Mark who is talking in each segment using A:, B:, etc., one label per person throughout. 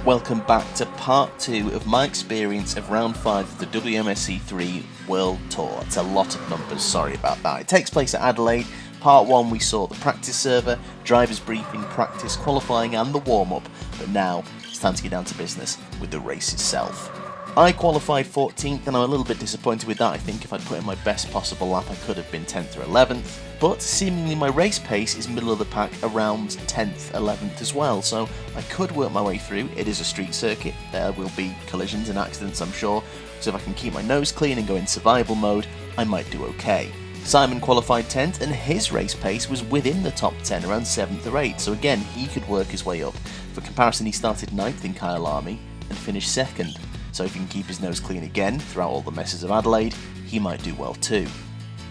A: welcome back to part 2 of my experience of round 5 of the WMSC 3 World Tour. It's a lot of numbers, sorry about that. It takes place at Adelaide. Part 1 we saw the practice server, driver's briefing, practice, qualifying and the warm-up, but now it's time to get down to business with the race itself. I qualified 14th and I'm a little bit disappointed with that. I think if I'd put in my best possible lap I could have been 10th or 11th, but seemingly my race pace is middle of the pack around 10th, 11th as well, so I could work my way through. It is a street circuit, there will be collisions and accidents I'm sure, so if I can keep my nose clean and go in survival mode, I might do okay. Simon qualified 10th and his race pace was within the top 10, around 7th or 8th, so again he could work his way up. For comparison, he started 9th in Kyle Army and finished 2nd. So if he can keep his nose clean again throughout all the messes of Adelaide, he might do well too.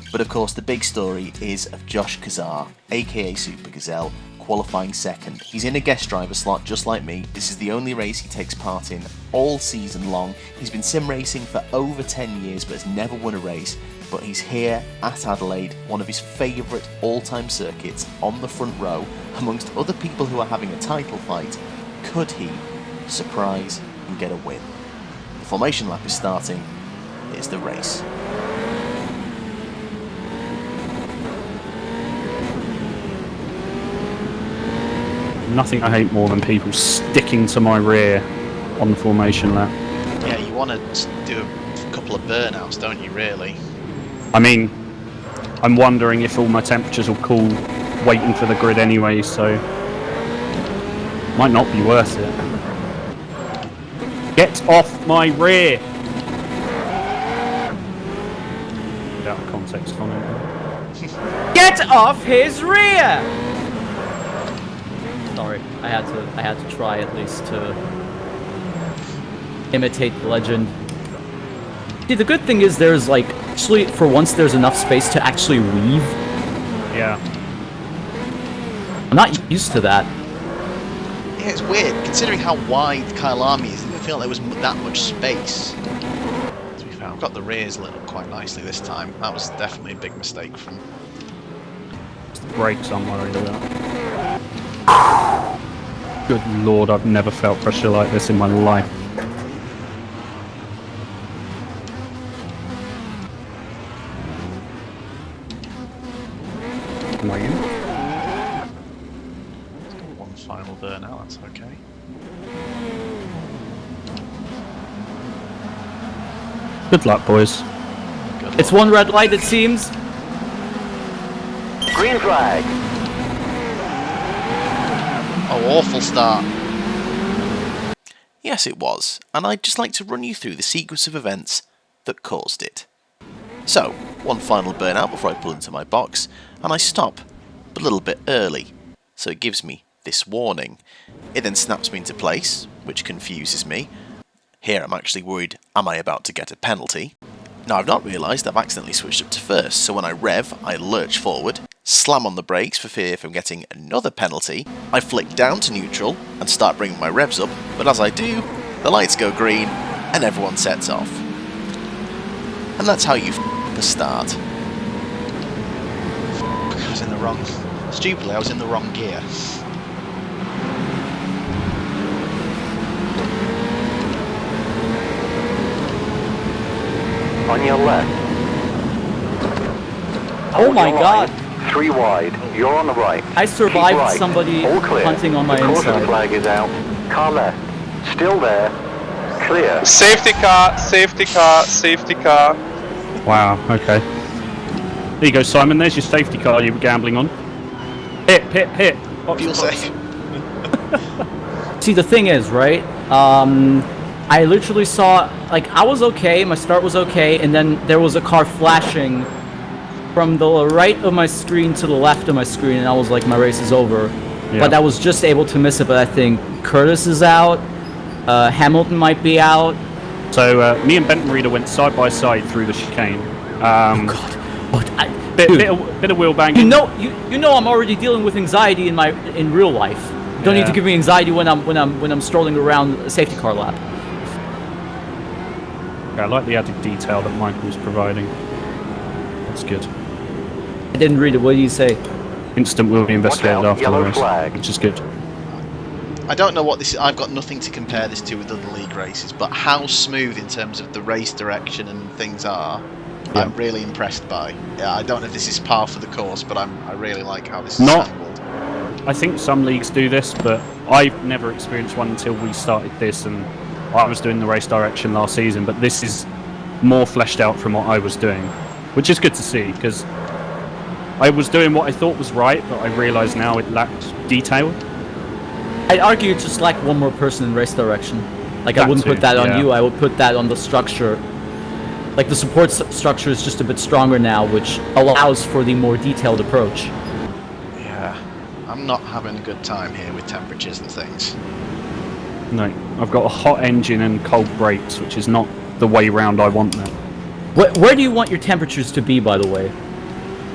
A: But of course the big story is of Josh Cassar, aka Super Gazelle, qualifying 2nd. He's in a guest driver slot just like me. This is the only race he takes part in all season long. He's been sim racing for over 10 years but has never won a race. But he's here at Adelaide, one of his favourite all-time circuits, on the front row, amongst other people who are having a title fight. Could he surprise and get a win? The formation lap is starting. Here's the race.
B: Nothing I hate more than people sticking to my rear on the formation lap.
C: Yeah, you want to do a couple of burnouts, don't you, really?
B: I mean, I'm wondering if all my temperatures will cool waiting for the grid anyway, so might not be worth it. Get off my rear! Out of context comment.
D: Get off his rear! Sorry, I had to try at least to imitate the legend. See, the good thing is there's like, actually for once there's enough space to actually weave.
B: Yeah.
D: I'm not used to that.
C: Yeah, it's weird, considering how wide Kyle Army is, I didn't feel there was that much space. To be fair, I've got the rears lit up quite nicely this time. That was definitely a big mistake from...
B: It's the brakes I'm worried about. Good lord, I've never felt pressure like this in my life. Am I in?
C: One final burnout, that's okay.
B: Good luck, boys.
C: Good
D: It's
C: luck.
D: one red light, it seems.
E: Green flag.
C: Oh, awful start.
A: Yes, it was, and I'd just like to run you through the sequence of events that caused it. So, one final burnout before I pull into my box, and I stop, but a little bit early, so it gives me this warning. It then snaps me into place, which confuses me. Here I'm actually worried, am I about to get a penalty? Now I've not realised I've accidentally switched up to first, so when I rev, I lurch forward, slam on the brakes for fear from getting another penalty, I flick down to neutral and start bringing my revs up, but as I do, the lights go green and everyone sets off. And that's how you f*** a start.
C: I was in the wrong... Stupidly, I was in the wrong gear.
E: On your left.
D: Oh my
E: Your
D: god.
E: right. 3 wide. You're on the right.
D: I survived
E: Keep right.
D: somebody
E: All clear.
D: hunting on my
E: the caution
D: inside.
E: flag is out. Car left. Still there. Clear.
F: Safety car, safety car, safety car.
B: Wow, okay. There you go, Simon, there's your safety car you were gambling on. Hit. Box,
C: Fuel
B: box.
C: safe.
D: See, the thing is, right? I literally saw, like, I was okay, my start was okay, and then there was a car flashing from the right of my screen to the left of my screen, and I was like, my race is over.
B: Yeah.
D: But I was just able to miss it, but I think Curtis is out, Hamilton might be out.
B: So me and Benton Reader went side by side through the chicane.
D: Oh god. But
B: Bit of wheel banging.
D: You know I'm already dealing with anxiety in real life. You don't need to give me anxiety when I'm strolling around a safety car lap.
B: Yeah, I like the added detail that Michael's providing. That's good.
D: I didn't read it. What do you say?
B: Instant will be investigated
E: out,
B: after the
E: yellow
B: race,
E: flag.
B: which is good.
C: I don't know what this is. I've got nothing to compare this to with other league races, but how smooth in terms of the race direction and things are,
B: Yeah.
C: I'm really impressed by. Yeah, I don't know if this is par for the course, but I really like how this is
B: Not-
C: handled.
B: I think some leagues do this, but I've never experienced one until we started this, and I was doing the race direction last season, but this is more fleshed out from what I was doing, which is good to see, because I was doing what I thought was right, but I realise now it lacked detail.
D: I'd argue it just lacked one more person in race direction. Like, I
B: That
D: wouldn't
B: too,
D: put that on
B: yeah.
D: you, I would put that on the structure. Like, the support structure is just a bit stronger now, which allows for the more detailed approach.
C: Yeah, I'm not having a good time here with temperatures and things.
B: No, I've got a hot engine and cold brakes, which is not the way round I want them.
D: Where do you want your temperatures to be, by the way?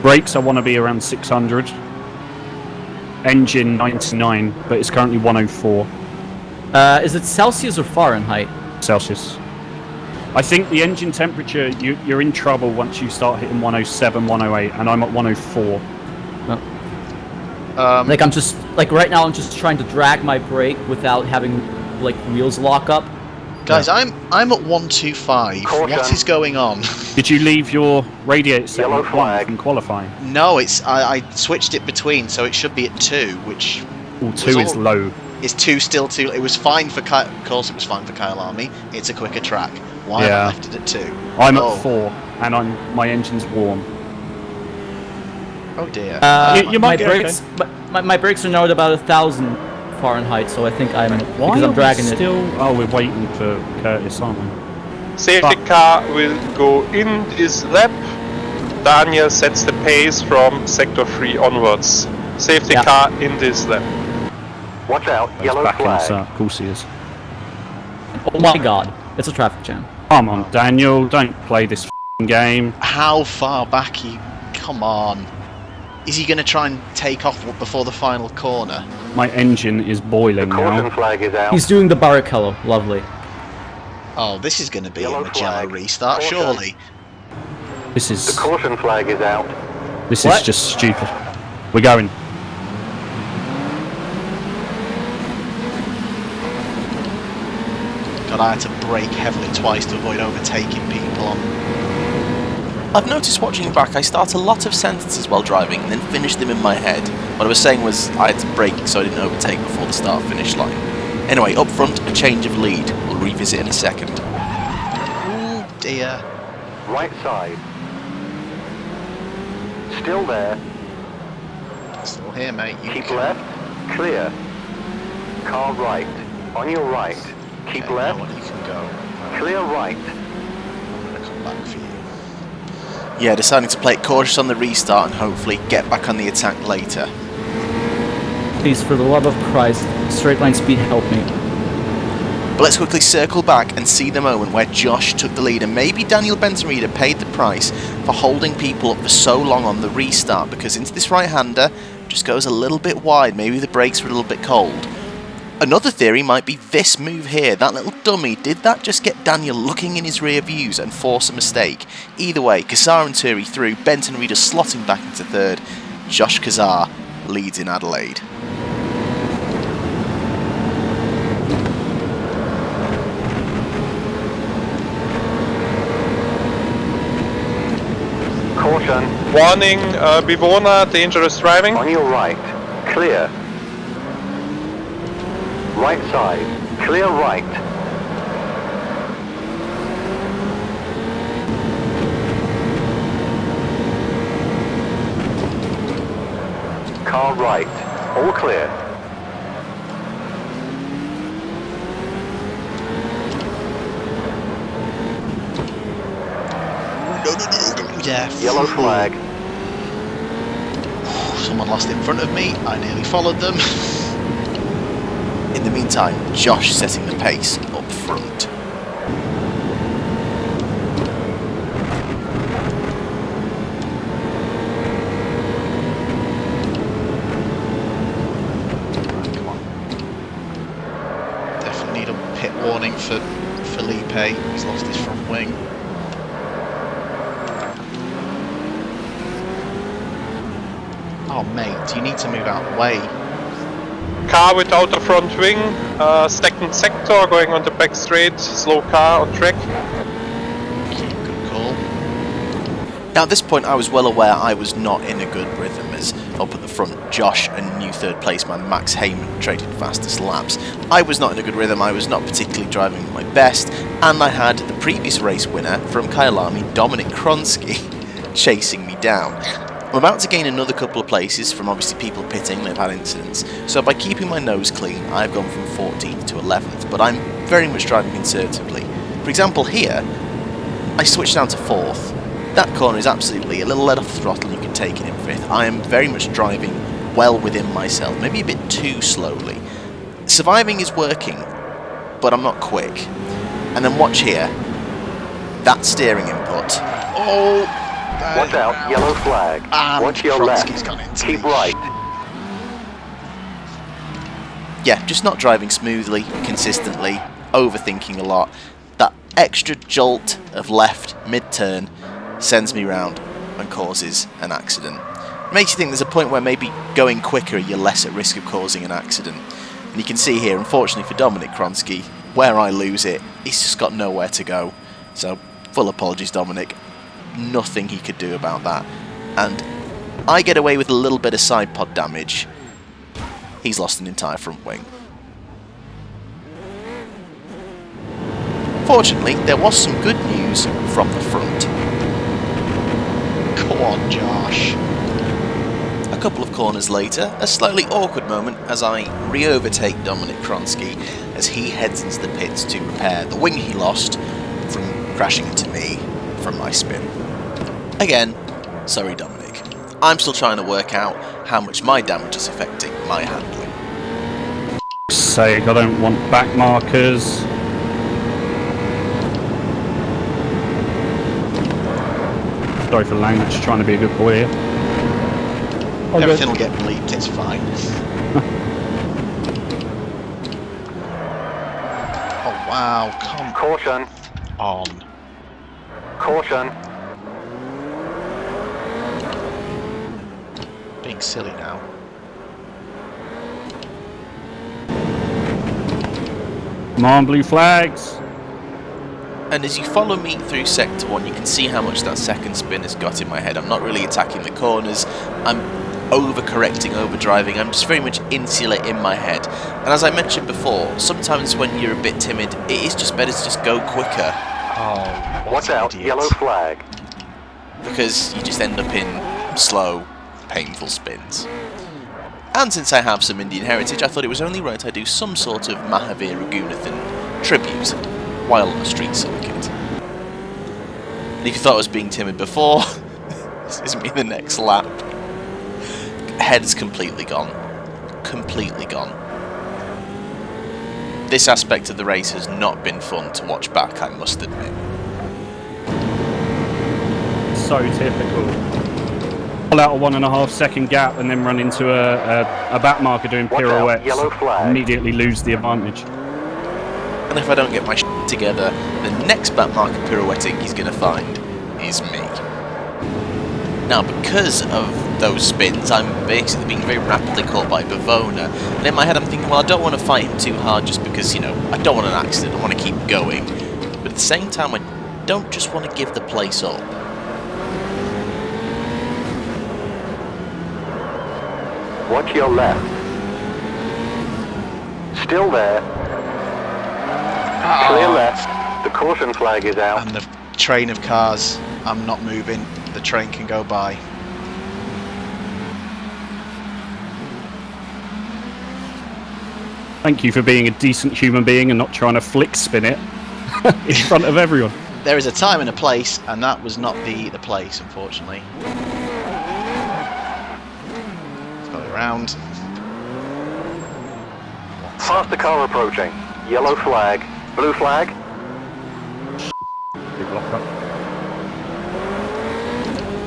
B: Brakes I want to be around 600. Engine 99, but it's currently 104
D: Is it Celsius or Fahrenheit?
B: Celsius. I think the engine temperature, you're in trouble once you start hitting 107, 108, and I'm at 104.
D: Like, I'm just, like, right now I'm just trying to drag my brake without having, like, wheels lock up.
C: Guys, I'm at 125.
E: Caution.
C: What is going on?
B: Did you leave your radiator set
E: Yellow
B: at 1
E: flag.
B: from qualifying?
C: No, I switched it between, so it should be at 2, which
B: All 2 is
C: all-
B: low.
C: is 2 still too. It was fine for of course it was fine for Kyle Army. It's a quicker track. Why have
B: Yeah.
C: I left it at 2?
B: I'm
C: Oh.
B: at 4, and my engine's warm.
C: Oh dear.
B: You might
D: my
B: get
D: brakes, my brakes are now at about 1,000 Fahrenheit, so I think I'm
B: Why
D: because
B: are
D: I'm dragging
B: we
D: it.
B: still? Oh, we're waiting for Curtis, aren't we?
F: Safety car will go in this lap. Daniel sets the pace from sector 3 onwards. Safety
D: Yeah.
F: car in this lap.
E: Watch out,
B: He's
E: yellow
B: backing us
E: flag.
B: up. Of course he is.
D: Oh my god, it's a traffic jam.
B: Come on, Daniel, don't play this f***ing game.
C: How far back you? Come on. Is he going to try and take off before the final corner?
B: My engine is boiling
E: Caution
B: now.
E: flag is out.
D: He's doing the Barrichello, lovely.
C: Oh, this is going to be
E: Yellow
C: a Magello
E: flag.
C: restart,
E: Caution.
C: surely.
B: This
E: The
B: is
E: caution flag is out.
D: What?
B: just stupid. We're going.
C: God, I had to brake heavily twice to avoid overtaking people on.
A: I've noticed watching back, I start a lot of sentences while driving and then finish them in my head. What I was saying was I had to brake so I didn't overtake before the start-finish line. Anyway, up front, a change of lead. We'll revisit in a second.
C: Oh dear.
E: Right side. Still there.
C: Still here, mate. You
E: Keep
C: can-
E: left. Clear. Car right. On your right. Keep
C: Okay,
E: left.
C: now you can go.
E: Clear right.
C: I'm going to come back for you.
A: Yeah, deciding to play it cautious on the restart and hopefully get back on the attack later.
D: Please, for the love of Christ, straight line speed, help me.
A: But let's quickly circle back and see the moment where Josh took the lead, and maybe Daniel Bentonreader paid the price for holding people up for so long on the restart, because into this right-hander just goes a little bit wide. Maybe the brakes were a little bit cold. Another theory might be this move here. That little dummy, did that just get Daniel looking in his rear views and force a mistake? Either way, Cassar and Turi through, Bentonreader slotting back into third. Josh Cassar leads in Adelaide.
E: Caution.
F: Warning, Bewohner, dangerous driving.
E: On your right. Clear. Right side. Clear right. Car right. All clear.
C: Yeah.
E: Yellow flag.
C: Someone lost in front of me. I nearly followed them.
A: In the meantime, Josh setting the pace up front.
C: Come on. Definitely need a pit warning for Felipe. He's lost his front wing. Oh, mate, you need to move out of the way.
F: car without a front wing, second sector, going on the back straight, slow car on track.
C: Good call.
A: Now at this point I was well aware I was not in a good rhythm, as up at the front Josh and new third place man Max Heyman traded fastest laps. I was not in a good rhythm, I was not particularly driving at my best, and I had the previous race winner from Kyalami, Dominic Kronsky, chasing me down. I'm about to gain another couple of places from obviously people pitting, they've had incidents, so by keeping my nose clean I've gone from 14th to 11th, but I'm very much driving conservatively. For example here, I switched down to 4th. That corner is absolutely a little let off the throttle and you can take it in 5th. I am very much driving well within myself, maybe a bit too slowly. Surviving is working, but I'm not quick. And then watch here, that steering input.
C: Oh!
E: Watch out, yellow flag. Watch your
C: Kronsky's
E: left.
C: gone into
E: Keep
C: the-
E: right.
A: Yeah, just not driving smoothly, consistently, overthinking a lot. That extra jolt of left mid-turn sends me round and causes an accident. It makes you think there's a point where maybe going quicker you're less at risk of causing an accident. And you can see here, unfortunately for Dominic Kronsky, where I lose it, he's just got nowhere to go. So, full apologies Dominic. Nothing he could do about that. And I get away with a little bit of side pod damage. He's lost an entire front wing. Fortunately, there was some good news from the front.
C: Come on, Josh.
A: A couple of corners later, a slightly awkward moment as I re-overtake Dominic Kronsky as he heads into the pits to repair the wing he lost from crashing into me from my spin. Again, sorry Dominic. I'm still trying to work out how much my damage is affecting my handling.
B: Sake, I don't want back markers. Sorry for language, trying to be a good boy here.
C: Everything will get bleeped, it's fine. Oh wow, come
E: Caution.
C: on.
E: Caution.
C: Being silly now.
B: Come on, blue flags.
A: And as you follow me through Sector 1, you can see how much that second spin has got in my head. I'm not really attacking the corners, I'm overcorrecting, overdriving, I'm just very much insular in my head. And as I mentioned before, sometimes when you're a bit timid, it is just better to just go quicker,
C: Oh, what
E: Watch
C: an
E: out,
C: idiot.
E: yellow flag.
A: because you just end up in slow, painful spins. And since I have some Indian heritage, I thought it was only right I do some sort of Mahavir Raghunathan tribute while on a street circuit. And if you thought I was being timid before, this is me the next lap. Head's completely gone. Completely gone. This aspect of the race has not been fun to watch back, I must admit.
B: So typical. Pull out a 1.5 second gap and then run into a back marker doing
E: Watch out,
B: pirouettes.
E: yellow flag.
B: Immediately lose the advantage.
A: And if I don't get my shit together, the next back marker pirouetting he's going to find is me. Now, because of those spins, I'm basically being very rapidly caught by Bavona. And in my head I'm thinking, well, I don't want to fight him too hard just because, you know, I don't want an accident, I want to keep going. But at the same time, I don't just want to give the place up.
E: Watch your left. Still there. Clear left. The caution flag is out.
C: And the train of cars, I'm not moving, the train can go by.
B: Thank you for being a decent human being and not trying to flick spin it in front of everyone.
C: There is a time and a place, and that was not the place, unfortunately. Let's go around.
E: Faster car approaching. Yellow flag. Blue flag.
B: Big lock up.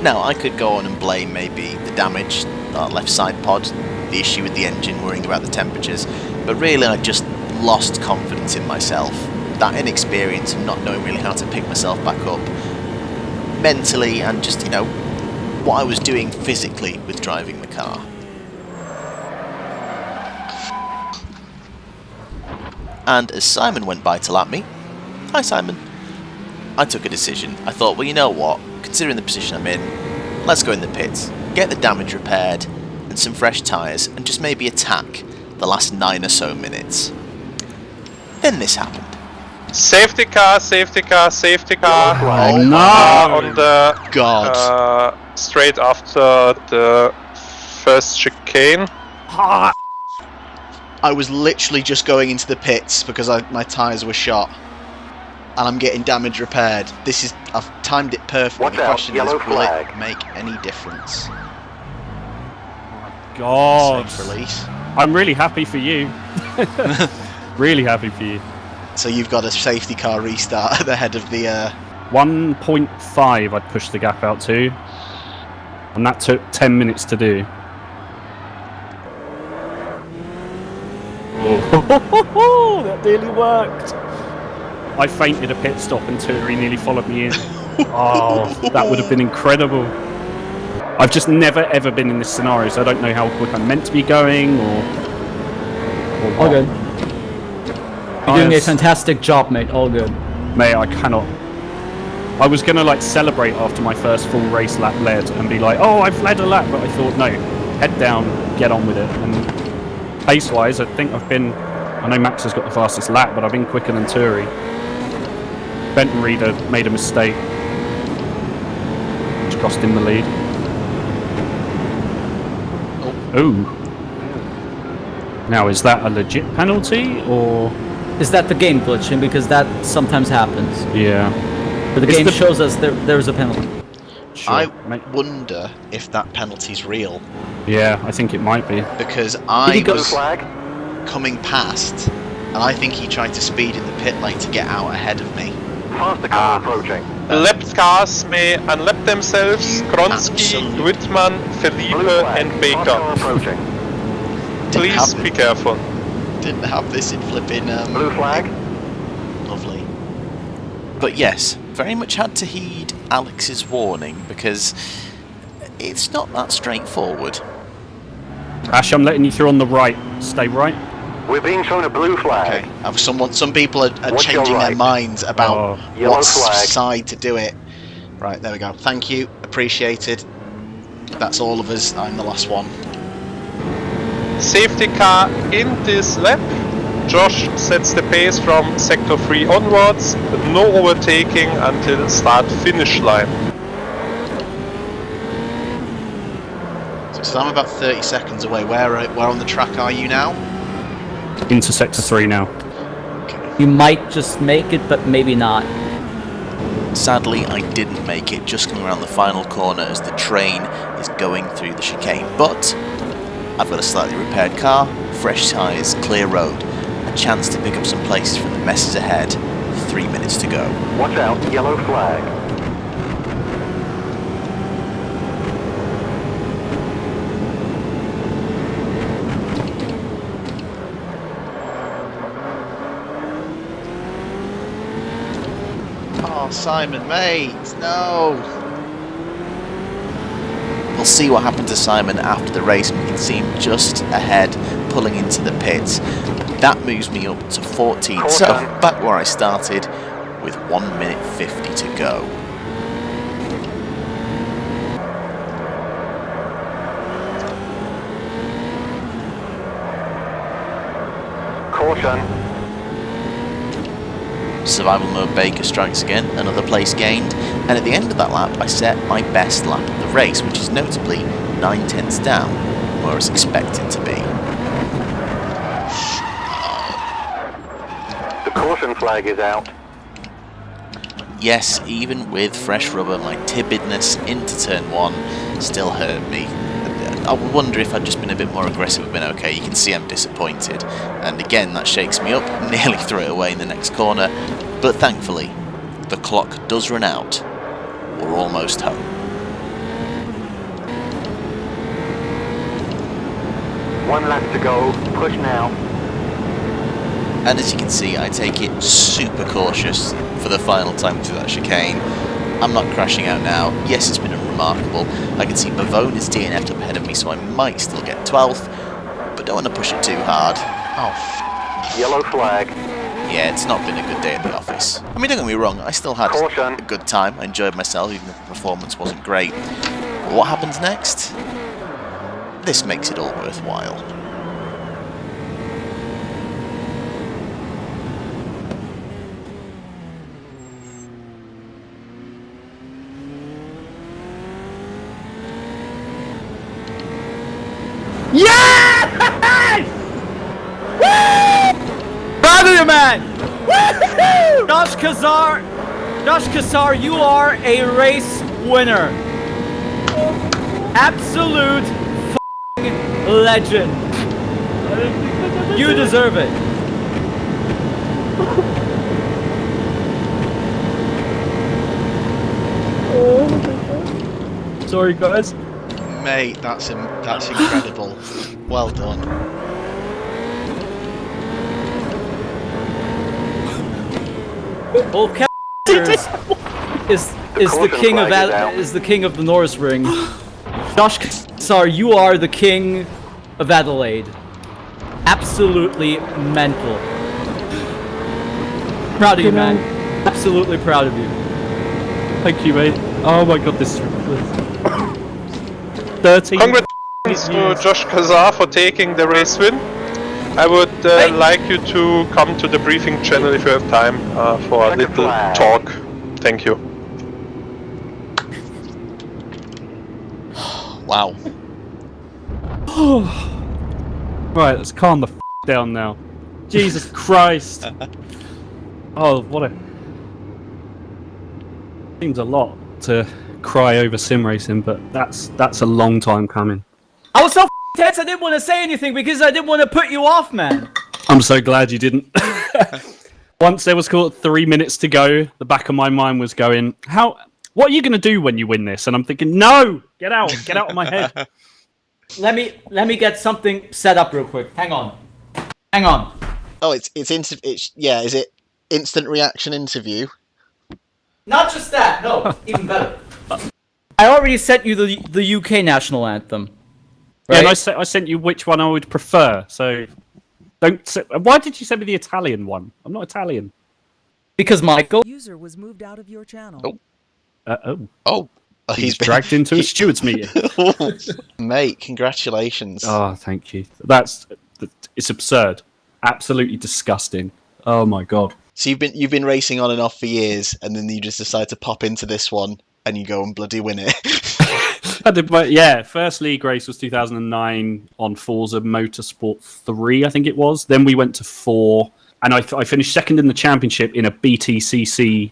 A: Now, I could go on and blame maybe the damage, that left side pod, the issue with the engine, worrying about the temperatures, but really I just lost confidence in myself. That inexperience and not knowing really how to pick myself back up mentally, and just, you know, what I was doing physically with driving the car. and as Simon went by to lap me, hi Simon, I took a decision. I thought, well, you know what, considering the position I'm in, let's go in the pits, get the damage repaired, and some fresh tyres, and just maybe attack the last 9 or so minutes. Then this happened.
F: Safety car, safety car, safety car.
C: Oh
B: no!
F: On the
C: God.
F: straight after the first chicane.
C: I was literally just going into the pits because my tyres were shot. And I'm getting damage repaired. I've timed it perfectly.
E: Watch
C: The
E: out,
C: question
E: yellow
C: is, will
E: flag.
C: it make any difference?
B: God.
C: Safe release.
B: I'm really happy for you. Really happy for you.
C: So you've got a safety car restart at the head of the...
B: 1.5 I'd push the gap out to. And that took 10 minutes to do. Oh, that nearly worked. I fainted a pit stop and Turi nearly followed me in. Oh, that would have been incredible. I've just never ever been in this scenario, so I don't know how quick I'm meant to be going or
D: All
B: what.
D: good. You're doing a fantastic job, mate. All good.
B: Mate, I cannot. I was gonna like celebrate after my first full race lap led and be like, oh, I've led a lap, but I thought no, head down, get on with it. And pace-wise, I think I've been. I know Max has got the fastest lap, but I've been quicker than Turi. Benton Reader made a mistake, which cost him the lead. Oh. Now, is that a legit penalty, or...?
D: Is that the game glitching? Because that sometimes happens.
B: Yeah.
D: But the game shows us there's a penalty.
B: Sure.
C: I wonder if that penalty's real.
B: Yeah, I think it might be.
C: Because I
E: Blue
C: was
E: flag.
C: coming past, and I think he tried to speed in the pit lane to get out ahead of me.
E: Faster car approaching.
F: Lapped cars may unlap themselves. Kronsky,
C: Absolutely.
F: Wittmann, Felipe,
E: Blue flag.
F: and
E: Faster car
F: Baker.
E: approaching.
F: Please be careful.
C: Didn't have this in flipping...
E: Blue flag.
C: Lovely.
A: But yes, very much had to heed Alex's warning because it's not that straightforward.
B: Ash, I'm letting you through on the right. Stay right.
E: We're being shown a blue flag.
C: Okay. Some people are
E: Watch your
C: changing their
E: right.
C: minds about
E: Yellow
C: what
E: flag.
C: side to do it. Right, there we go. Thank you. Appreciated. That's all of us. I'm the last one.
F: Safety car in this lap. Josh sets the pace from sector 3 onwards. No overtaking until start finish line.
C: So I'm about 30 seconds away. Where on the track are you now?
B: Into sector 3 now.
D: You might just make it, but maybe not.
A: Sadly, I didn't make it, just coming around the final corner as the train is going through the chicane. But I've got a slightly repaired car, fresh tyres, clear road, a chance to pick up some places from the messes ahead. 3 minutes to go.
E: Watch out, yellow flag.
C: Oh, Simon, mate, no.
A: We'll see what happened to Simon after the race, and we can see him just ahead, pulling into the pits. That moves me up to 14, so back where I started, with 1 minute 50 to go.
E: Caution.
A: Survival mode Baker strikes again, another place gained, and at the end of that lap I set my best lap of the race, which is notably 9/10 down, where I was expected to be.
E: The caution flag is out.
A: Yes, even with fresh rubber, my timidness into turn 1 still hurt me. I wonder if I'd just been a bit more aggressive, I'd been okay. You can see I'm disappointed, and again that shakes me up, nearly throw it away in the next corner, but thankfully the clock does run out. We're almost home.
E: One lap to go. Push now.
A: And as you can see, I take it super cautious for the final time through that chicane. I'm not crashing out now. Yes, it's been remarkable. I can see Bavone is DNF'd up ahead of me, so I might still get 12th, but don't want to push it too hard.
C: Oh,
E: Yellow flag.
A: Yeah, it's not been a good day at the office. I mean, don't get me wrong, I still had
E: Caution.
A: a good time. I enjoyed myself, even if the performance wasn't great. But what happens next? This makes it all worthwhile.
D: Yeah! Woo! Proud of you, man! Woo! Josh Cassar, you are a race winner. Absolute f***ing legend. You deserve it.
B: Sorry, guys.
C: Mate, that's incredible. Well done.
D: Well, is the king of the Norris Ring. Josh Cassar, you are the king of Adelaide. Absolutely mental. Proud of you, man. Absolutely proud of you.
B: Thank you, mate. Oh my god, this is ridiculous. 13.
F: Congratulations to Josh Cassar for taking the race win. I would like you to come to the briefing channel if you have time for a little talk. Thank you.
C: Wow.
B: Right, let's calm the down now. Jesus Christ. Oh, what a... Seems a lot to cry over sim racing, but that's a long time coming.
D: I was so tense I didn't want to say anything because I didn't want to put you off, man.
B: I'm so glad you didn't. Once there was 3 minutes to go, the back of my mind was going, what are you going to do when you win this? And I'm thinking, no, get out of my head.
D: Let me get something set up real quick. Hang on.
C: Oh, is it instant reaction interview?
D: Not just that, no, even better. I already sent you the UK national anthem. Right?
B: Yeah, and I sent you which one I would prefer, so why did you send me the Italian one? I'm not Italian.
D: Because Michael...
G: User was moved out of your channel.
B: He's dragged into a stewards meeting.
C: Mate, congratulations.
B: Oh, thank you. It's absurd. Absolutely disgusting. Oh my god.
C: So you've been racing on and off for years, and then you just decide to pop into this one, and you go and bloody win it.
B: First league race was 2009 on Forza Motorsport 3, I think it was. Then we went to 4, and I finished second in the championship in a BTCC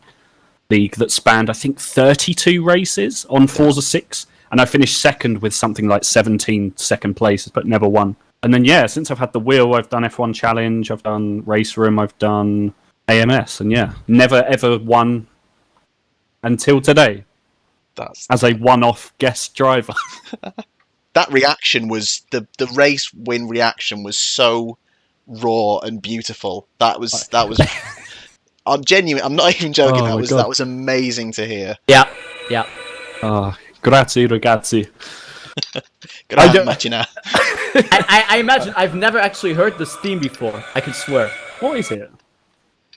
B: league that spanned, I think, 32 races on Forza 6, and I finished second with something like 17 second places, but never won. And then, since I've had the wheel, I've done F1 Challenge, I've done Race Room, I've done AMS, and never ever won until today. As a one-off guest driver.
C: That reaction was the race win reaction was so raw and beautiful. That was I'm genuine. I'm not even joking. That was amazing to hear.
D: Yeah.
B: Grazie ragazzi.
D: I imagine I've never actually heard this theme before. I could swear.
B: What is it?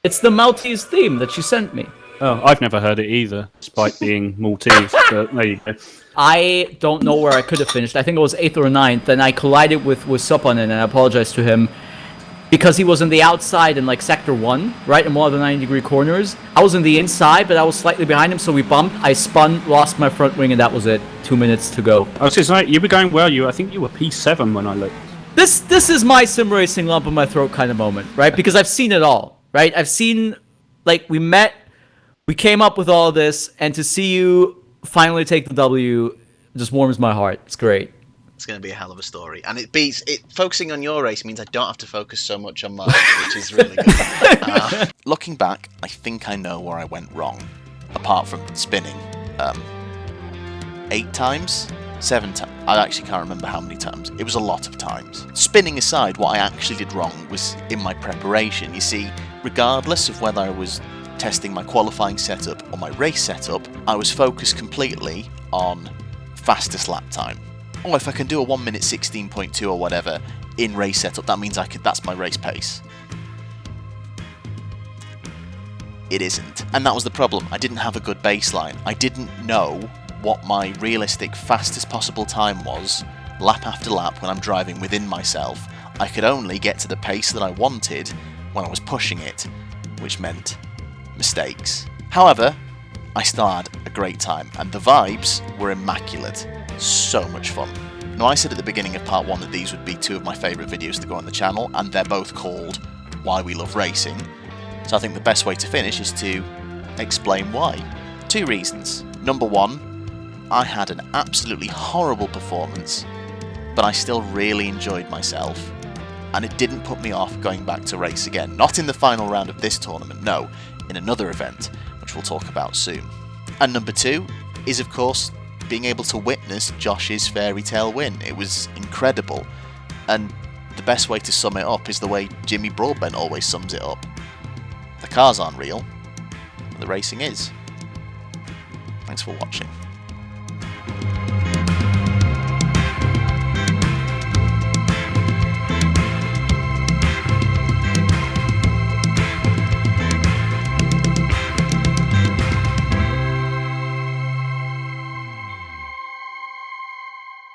D: It's the Maltese theme that you sent me.
B: Oh, I've never heard it either, despite being Maltese, but there you go.
D: I don't know where I could have finished. I think it was 8th or 9th, and I collided with Sopanen, and I apologize to him, because he was on the outside in, like, Sector 1, right, in one of the 90-degree corners. I was on the inside, but I was slightly behind him, so we bumped. I spun, lost my front wing, and that was it. 2 minutes to go.
B: I was just like, you were going well. I think you were P7 when I looked.
D: This is my sim racing lump in my throat kind of moment, right? Because I've seen it all, right? I've seen, like, we came up with all this, and to see you finally take the W just warms my heart. It's great.
C: It's going to be a hell of a story. And focusing on your race means I don't have to focus so much on mine, which is really good.
A: Looking back, I think I know where I went wrong. Apart from spinning. 8 times? 7 times? I actually can't remember how many times. It was a lot of times. Spinning aside, what I actually did wrong was in my preparation. You see, regardless of whether I was testing my qualifying setup or my race setup, I was focused completely on fastest lap time. Oh, if I can do a 1 minute 16.2 or whatever in race setup, that means that's my race pace. it isn't. And that was the problem. I didn't have a good baseline. I didn't know what my realistic fastest possible time was, lap after lap, when I'm driving within myself. I could only get to the pace that I wanted when I was pushing it, which meant mistakes. However, I still had a great time, and the vibes were immaculate. So much fun. Now, I said at the beginning of part 1 that these would be 2 of my favourite videos to go on the channel, and they're both called Why We Love Racing. So I think the best way to finish is to explain why. 2 reasons. Number 1, I had an absolutely horrible performance, but I still really enjoyed myself, and it didn't put me off going back to race again. Not in the final round of this tournament, no, in another event, which we'll talk about soon. And number 2 is, of course, being able to witness Josh's fairy tale win. It was incredible, and the best way to sum it up is the way Jimmy Broadbent always sums it up. The cars aren't real, but the racing is. Thanks for watching.